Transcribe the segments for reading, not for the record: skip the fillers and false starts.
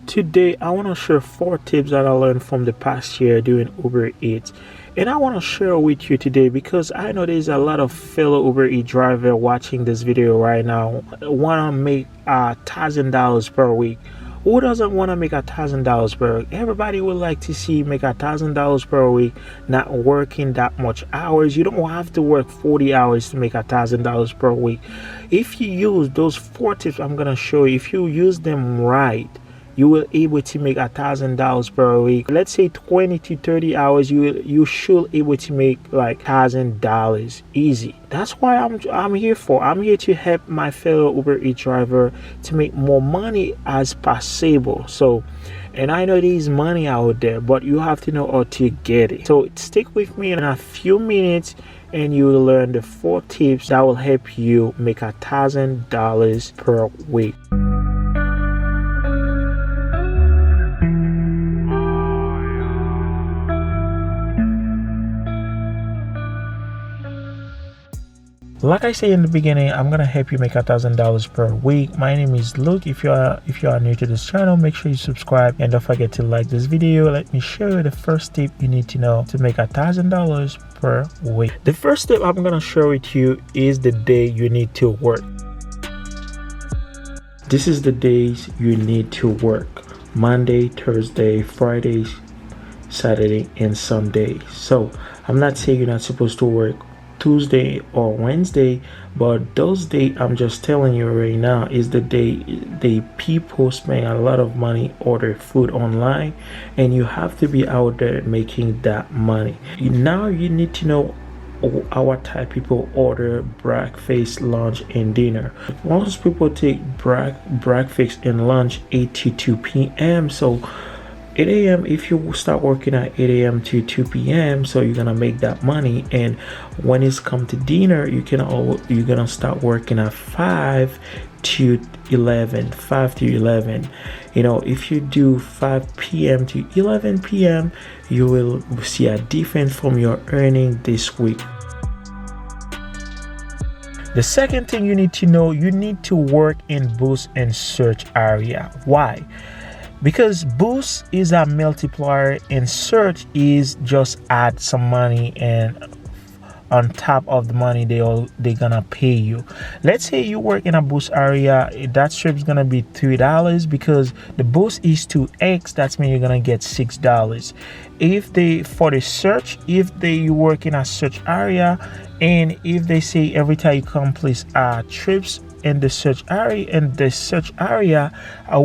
Today, I want to share 4 tips that I learned from the past year doing Uber Eats. And I want to share with you today because I know there's a lot of fellow Uber Eats driver watching this video right now want to make $1,000 per week. Who doesn't want to make $1,000 per week? Everybody would like to see make $1,000 per week, not working that much hours. You don't have to work 40 hours to make $1,000 per week. If you use those 4 tips I'm going to show you, if you use them right, you will able to make $1,000 per week. Let's say 20 to 30 hours, you should able to make like $1,000 easy. That's why I'm here for. I'm here to help my fellow Uber Eats driver to make more money as possible. So, and I know there's money out there, but you have to know how to get it. So stick with me in a few minutes and you will learn the 4 tips that will help you make $1,000 per week. Like I say in the beginning, I'm gonna help you make $1,000 per week. My name is Luke. If you are new to this channel, make sure you subscribe and don't forget to like this video. Let me show you the first tip you need to know to make $1,000 per week. The first tip I'm gonna share with you is the day you need to work. This is the days you need to work: Monday, Thursday, Friday, Saturday, and Sunday. So I'm not saying you're not supposed to work Tuesday or Wednesday, but those days I'm just telling you right now is the day the people spend a lot of money order food online, and you have to be out there making that money. Now you need to know our type people order breakfast, lunch, and dinner. Most people take breakfast and lunch 8 to 2 p.m. So 8 a.m. if you start working at 8 a.m. to 2 p.m. so you're gonna make that money. And when it's come to dinner, you're gonna start working at 5 to 11. You know, if you do 5 p.m. to 11 p.m. you will see a difference from your earning this week. The second thing you need to know, you need to work in boost and search area. Why? Because boost is a multiplier and search is just add some money, and on top of the money they're gonna pay you. Let's say you work in a boost area, that strip is gonna be $3 because the boost is 2x. That's mean you're gonna get $6. For the search, you work in a search area, and if they say every time you complete trips in the search area, I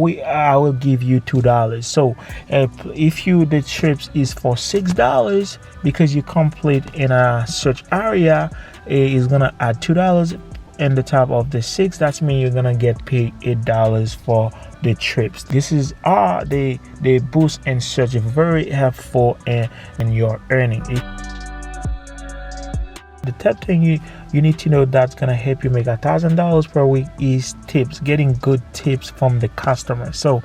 will give you $2. So if the trips is for $6 because you complete in a search area, it is gonna add $2 in the top of the 6. That's mean you're gonna get paid $8 for the trips. This is the boost and search, very helpful in your earning. The third thing you need to know that's gonna help you make $1,000 per week is tips. Getting good tips from the customer. So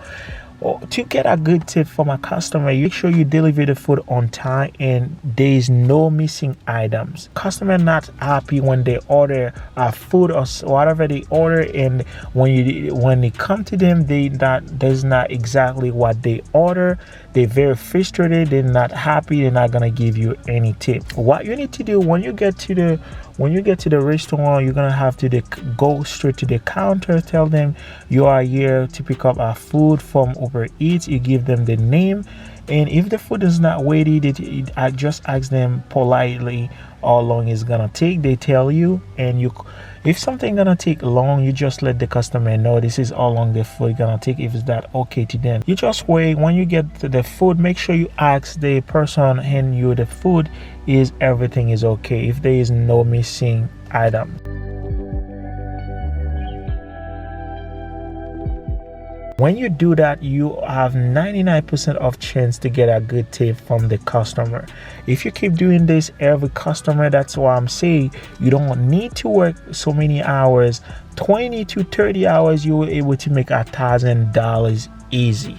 to get a good tip from a customer, make sure you deliver the food on time and there is no missing items. Customer not happy when they order food or whatever they order, and when they come to them, there's not exactly what they order. They're very frustrated. They're not happy. They're not gonna give you any tip. What you need to do when you get to the restaurant, you're gonna have to go straight to the counter. Tell them you are here to pick up our food from Uber Eats. You give them the name, and if the food is not ready, I just ask them politely how long it's gonna take. They tell you, and if something gonna take long, you just let the customer know this is how long the food gonna take. If it's that okay to them, you just wait. When you get to the food, make sure you ask the person handing you the food is everything is okay, if there is no missing item. When you do that, you have 99% of chance to get a good tip from the customer. If you keep doing this every customer, that's why I'm saying you don't need to work so many hours. 20 to 30 hours, you will be able to make $1,000 easy.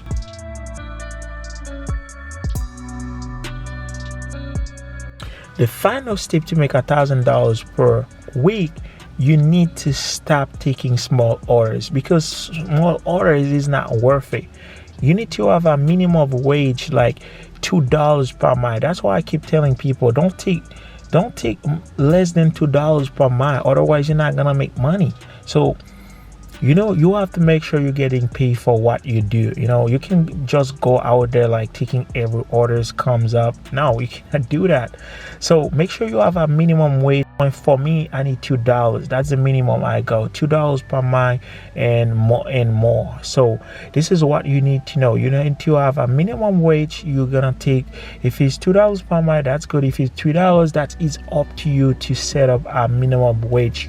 The final step to make $1,000 per week, you need to stop taking small orders, because small orders is not worth it. You need to have a minimum wage like $2 per mile. That's why I keep telling people, don't take less than $2 per mile, otherwise you're not gonna make money. So you have to make sure you're getting paid for what you do. You can just go out there like taking every orders comes up. No, you cannot do that. So make sure you have a minimum wage. For me, I need $2. That's the minimum I go. $2 per mile and more. So this is what you need to know. You need to have a minimum wage you're gonna take. If it's $2 per mile, that's good. If it's $3, that is up to you to set up a minimum wage.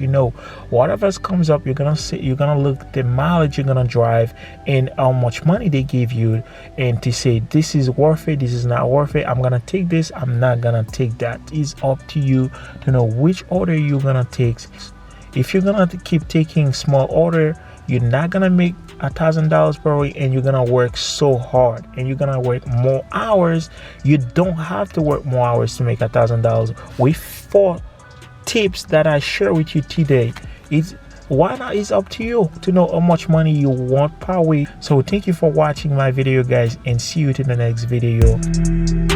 Whatever comes up, you're gonna look at the mileage you're gonna drive and how much money they give you, and to say this is worth it, this is not worth it. I'm gonna take this, I'm not gonna take that. It's up to you to know which order you're gonna take. If you're gonna keep taking small order, you're not gonna make $1,000 per week, and you're gonna work so hard, and you're gonna work more hours. You don't have to work more hours to make $1,000. With 4 tips that I share with you today, why not? It's up to you to know how much money you want per week. So thank you for watching my video, guys, and see you in the next video.